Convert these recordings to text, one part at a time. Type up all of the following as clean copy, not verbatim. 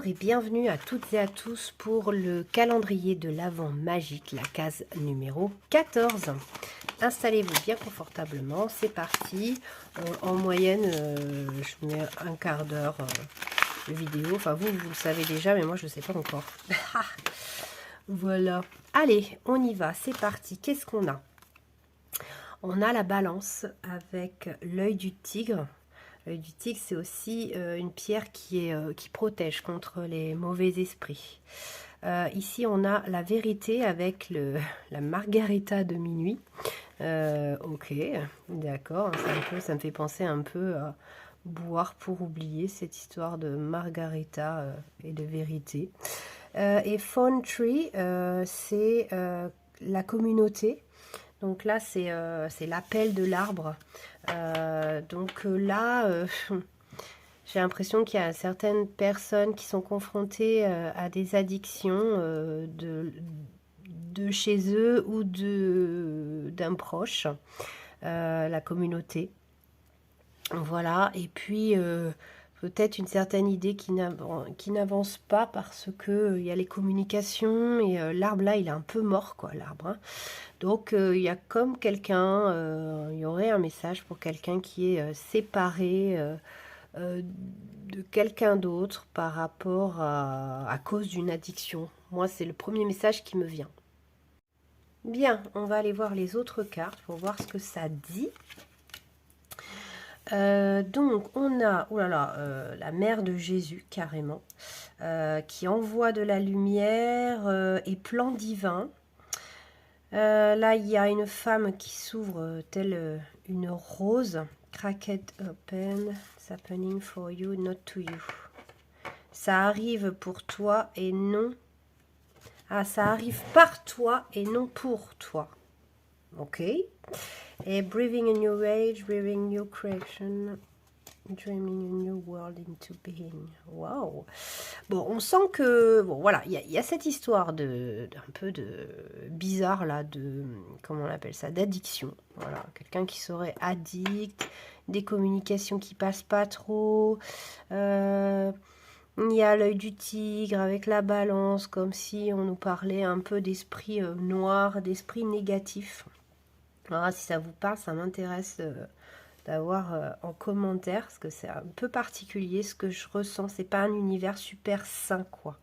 Bonjour et bienvenue à toutes et à tous pour le calendrier de l'Avent magique, la case numéro 14. Installez-vous bien confortablement, c'est parti. En moyenne, je mets un quart d'heure de vidéo. Enfin, vous le savez déjà, mais moi, je ne sais pas encore. Voilà. Allez, on y va, c'est parti. Qu'est-ce qu'on a? On a la balance avec l'œil du tigre. L'œil du tigre, c'est aussi une pierre qui protège contre les mauvais esprits. Ici, on a la vérité avec la margarita de minuit. Ok, d'accord. Ça me fait penser un peu à boire pour oublier, cette histoire de margarita et de vérité. Et Phone Tree, c'est la communauté. Donc là, c'est l'appel de l'arbre. J'ai l'impression qu'il y a certaines personnes qui sont confrontées à des addictions de chez eux ou d'un proche, la communauté. Voilà, et puis peut-être une certaine idée qui n'avance pas parce que il y a les communications et l'arbre là, il est un peu mort, quoi, l'arbre, hein. Donc, il y a comme quelqu'un, il y aurait un message pour quelqu'un qui est séparé de quelqu'un d'autre par rapport à cause d'une addiction. Moi, c'est le premier message qui me vient. Bien, on va aller voir les autres cartes pour voir ce que ça dit. Donc, on a la mère de Jésus, carrément, qui envoie de la lumière et plan divin. Là, il y a une femme qui s'ouvre telle une rose. Crack it open, it's happening for you, not to you. Ça arrive pour toi et non... Ah, ça arrive par toi et non pour toi. Ok. Et breathing a new age, breathing new creation, dreaming a new world into being. Wow. Bon, on sent que... Bon, voilà, il y a cette histoire d'un peu de bizarre, là, comment on appelle ça, d'addiction. Voilà, quelqu'un qui serait addict, des communications qui passent pas trop. Il y a l'œil du tigre avec la balance, comme si on nous parlait un peu d'esprit noir, d'esprit négatif. Alors, si ça vous parle, ça m'intéresse d'avoir en commentaire, parce que c'est un peu particulier ce que je ressens. C'est pas un univers super sain, quoi.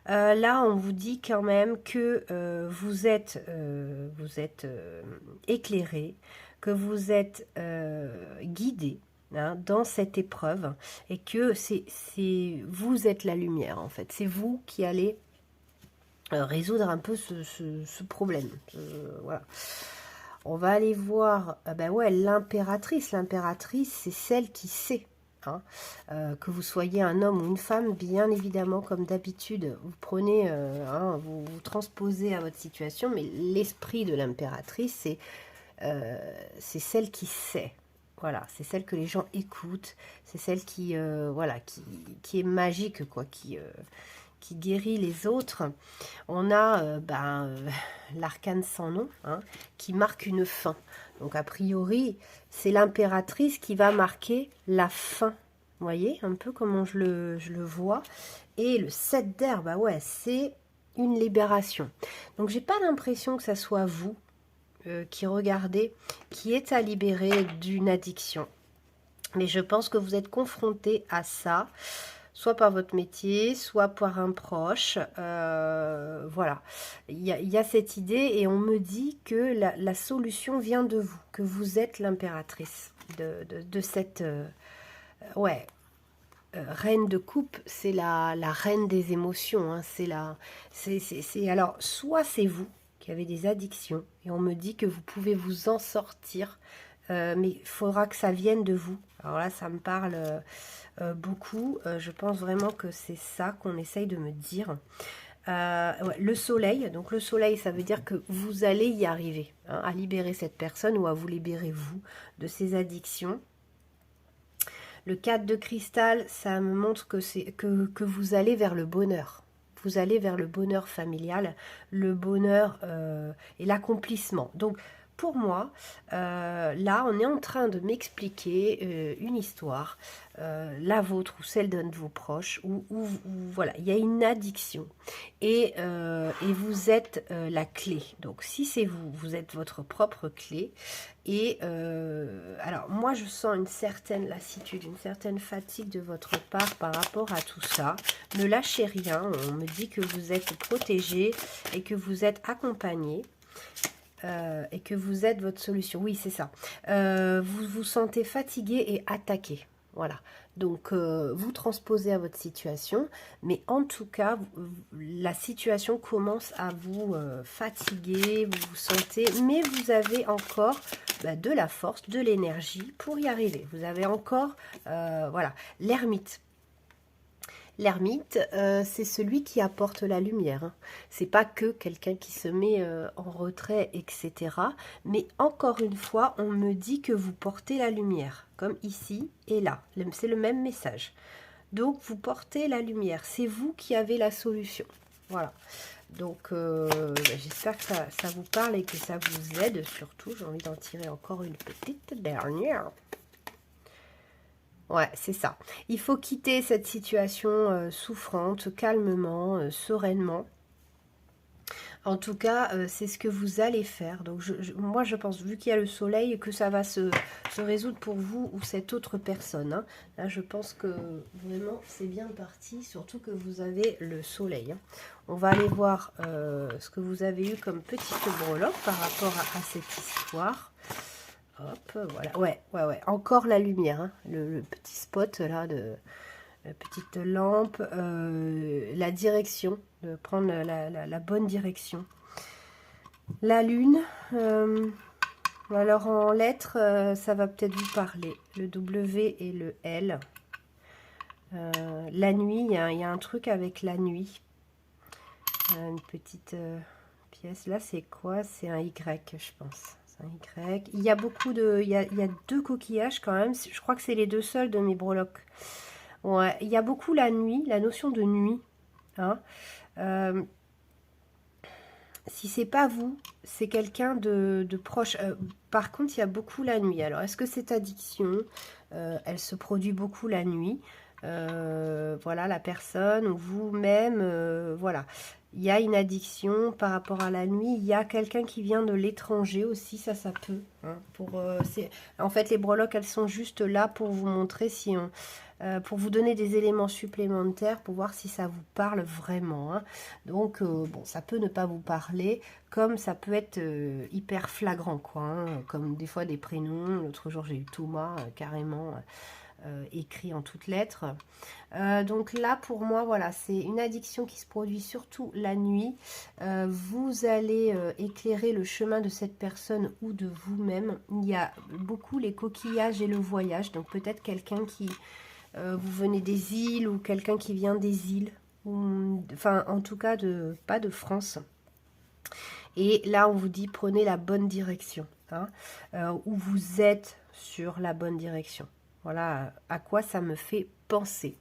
Là, on vous dit quand même que vous êtes éclairé, que vous êtes guidé, hein, dans cette épreuve, et que vous êtes la lumière, en fait. C'est vous qui allez résoudre un peu ce problème. Voilà. On va aller voir, ben ouais, l'impératrice. L'impératrice, c'est celle qui sait. Hein, que vous soyez un homme ou une femme, bien évidemment, comme d'habitude, vous prenez, vous transposez à votre situation, mais l'esprit de l'impératrice, c'est celle qui sait. Voilà, c'est celle que les gens écoutent, c'est celle qui est magique, quoi, qui guérit les autres. On a l'arcane sans nom, hein, qui marque une fin. Donc a priori, c'est l'impératrice qui va marquer la fin. Vous voyez un peu comment je le vois. Et le 7 d'air, bah ouais, c'est une libération. Donc j'ai pas l'impression que ça soit vous qui regardez, qui êtes à libérer d'une addiction. Mais je pense que vous êtes confronté à ça, soit par votre métier, soit par un proche. Voilà, il y a cette idée et on me dit que la solution vient de vous, que vous êtes l'impératrice de cette... reine de coupe, c'est la reine des émotions. Hein, alors, soit c'est vous qui avez des addictions et on me dit que vous pouvez vous en sortir, mais il faudra que ça vienne de vous. Alors là, ça me parle beaucoup. Je pense vraiment que c'est ça qu'on essaye de me dire. Ouais, le soleil, donc le soleil, ça veut dire que vous allez y arriver, hein, à libérer cette personne ou à vous libérer vous de ces addictions. Le 4 de cristal, ça me montre que vous allez vers le bonheur. Vous allez vers le bonheur familial, le bonheur et l'accomplissement. Donc, pour moi, là, on est en train de m'expliquer une histoire, la vôtre ou celle d'un de vos proches, où voilà, il y a une addiction et vous êtes la clé. Donc, si c'est vous, vous êtes votre propre clé. Et alors, moi, je sens une certaine lassitude, une certaine fatigue de votre part par rapport à tout ça. Ne lâchez rien, on me dit que vous êtes protégé et que vous êtes accompagné. Et que vous êtes votre solution. Oui, c'est ça. Vous vous sentez fatigué et attaqué. Voilà. Donc, vous transposez à votre situation. Mais en tout cas, la situation commence à vous fatiguer. Vous vous sentez... Mais vous avez encore de la force, de l'énergie pour y arriver. Vous avez encore, voilà, l'ermite. L'ermite, c'est celui qui apporte la lumière. Hein. C'est pas que quelqu'un qui se met en retrait, etc. Mais encore une fois, on me dit que vous portez la lumière, comme ici et là. C'est le même message. Donc, vous portez la lumière. C'est vous qui avez la solution. Voilà. Donc, j'espère que ça vous parle et que ça vous aide. Surtout, j'ai envie d'en tirer encore une petite dernière. Ouais, c'est ça. Il faut quitter cette situation souffrante, calmement, sereinement. En tout cas, c'est ce que vous allez faire. Donc, moi, je pense, vu qu'il y a le soleil, que ça va se résoudre pour vous ou cette autre personne. Hein. Là, je pense que vraiment, c'est bien parti, surtout que vous avez le soleil. Hein. On va aller voir ce que vous avez eu comme petite breloque par rapport à cette histoire. Hop, voilà. Ouais. Encore la lumière, hein. Le petit spot là de la petite lampe, la direction, de prendre la bonne direction. La lune, alors en lettres, ça va peut-être vous parler. Le W et le L. La nuit, il y a un truc avec la nuit. Une petite pièce. Là, c'est quoi? C'est un Y, je pense. Y. Il y a beaucoup de... Il y a 2 coquillages quand même. Je crois que c'est les 2 seuls de mes breloques. Ouais, il y a beaucoup la nuit, la notion de nuit. Hein. Si c'est pas vous, c'est quelqu'un de proche. Par contre, il y a beaucoup la nuit. Alors, est-ce que cette addiction, elle se produit beaucoup la nuit? Voilà, la personne ou vous-même, voilà. Il y a une addiction par rapport à la nuit. Il y a quelqu'un qui vient de l'étranger aussi, ça peut. Hein, en fait, les breloques, elles sont juste là pour vous montrer si on... pour vous donner des éléments supplémentaires, pour voir si ça vous parle vraiment. Hein. Donc, bon, ça peut ne pas vous parler, comme ça peut être hyper flagrant, quoi. Hein, comme des fois des prénoms. L'autre jour, j'ai eu Thomas, carrément... écrit en toutes lettres. Donc là, pour moi, voilà, c'est une addiction qui se produit surtout la nuit. Vous allez éclairer le chemin de cette personne ou de vous-même. Il y a beaucoup les coquillages et le voyage. Donc peut-être quelqu'un qui... vous venez des îles ou quelqu'un qui vient des îles. Ou, enfin, en tout cas, pas de France. Et là, on vous dit, prenez la bonne direction. Hein, où vous êtes sur la bonne direction. Voilà à quoi ça me fait penser.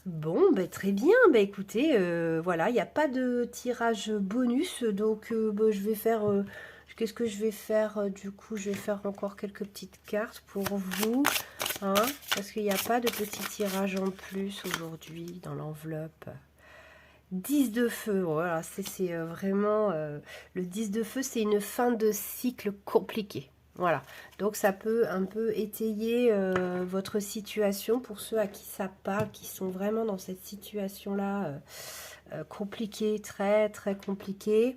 Bon, ben, très bien. Ben, écoutez, voilà, il n'y a pas de tirage bonus. Donc, je vais faire... qu'est-ce que je vais faire du coup, je vais faire encore quelques petites cartes pour vous. Hein, parce qu'il n'y a pas de petit tirage en plus aujourd'hui dans l'enveloppe. 10 de feu, voilà, c'est vraiment... le 10 de feu, c'est une fin de cycle compliquée. Voilà, donc ça peut un peu étayer votre situation pour ceux à qui ça parle, qui sont vraiment dans cette situation-là compliquée, très très compliquée.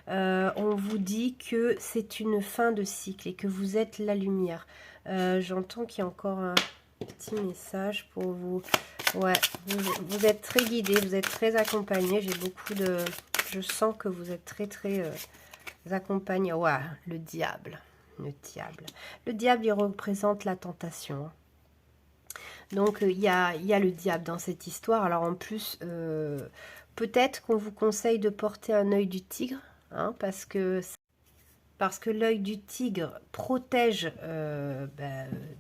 On vous dit que c'est une fin de cycle et que vous êtes la lumière. J'entends qu'il y a encore un petit message pour vous. Ouais, vous êtes très guidé, vous êtes très accompagné. J'ai beaucoup de... Je sens que vous êtes très très accompagné. Ouais, le diable. Le diable. Le diable, il représente la tentation. Donc, il y a le diable dans cette histoire. Alors, en plus, peut-être qu'on vous conseille de porter un œil du tigre, hein, parce que l'œil du tigre protège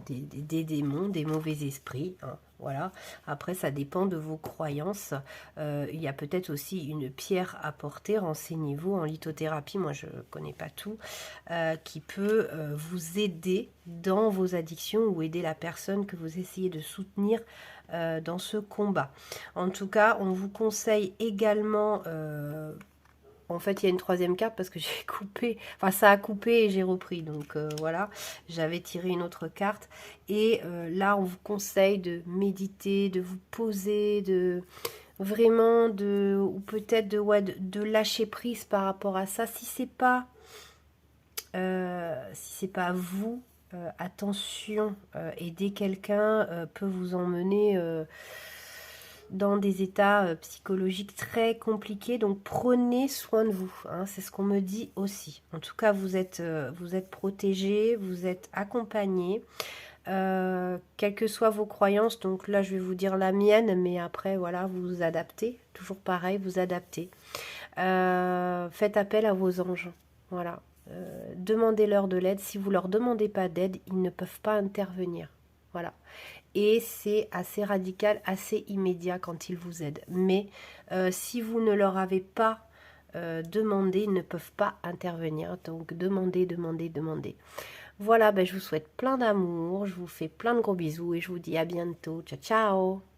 des démons, des mauvais esprits. Hein. Voilà, après ça dépend de vos croyances. Il y a peut-être aussi une pierre à porter, renseignez-vous en lithothérapie, moi je ne connais pas tout, qui peut vous aider dans vos addictions ou aider la personne que vous essayez de soutenir dans ce combat. En tout cas, on vous conseille également... en fait, il y a une troisième carte parce que j'ai coupé, enfin ça a coupé et j'ai repris. Donc voilà, j'avais tiré une autre carte. Et là, on vous conseille de méditer, de vous poser, de vraiment, ou peut-être de lâcher prise par rapport à ça. Si c'est pas, vous, attention, aider quelqu'un peut vous emmener dans des états psychologiques très compliqués, donc prenez soin de vous, hein, c'est ce qu'on me dit aussi. En tout cas, vous êtes protégés, vous êtes accompagnés, quelles que soient vos croyances. Donc là, je vais vous dire la mienne, mais après, voilà, vous vous adaptez, toujours pareil, vous adaptez. Faites appel à vos anges, voilà. Demandez-leur de l'aide. Si vous leur demandez pas d'aide, ils ne peuvent pas intervenir, voilà. Et c'est assez radical, assez immédiat quand ils vous aident. Mais si vous ne leur avez pas demandé, ils ne peuvent pas intervenir. Donc demandez, demandez, demandez. Voilà, ben, je vous souhaite plein d'amour, je vous fais plein de gros bisous et je vous dis à bientôt. Ciao, ciao!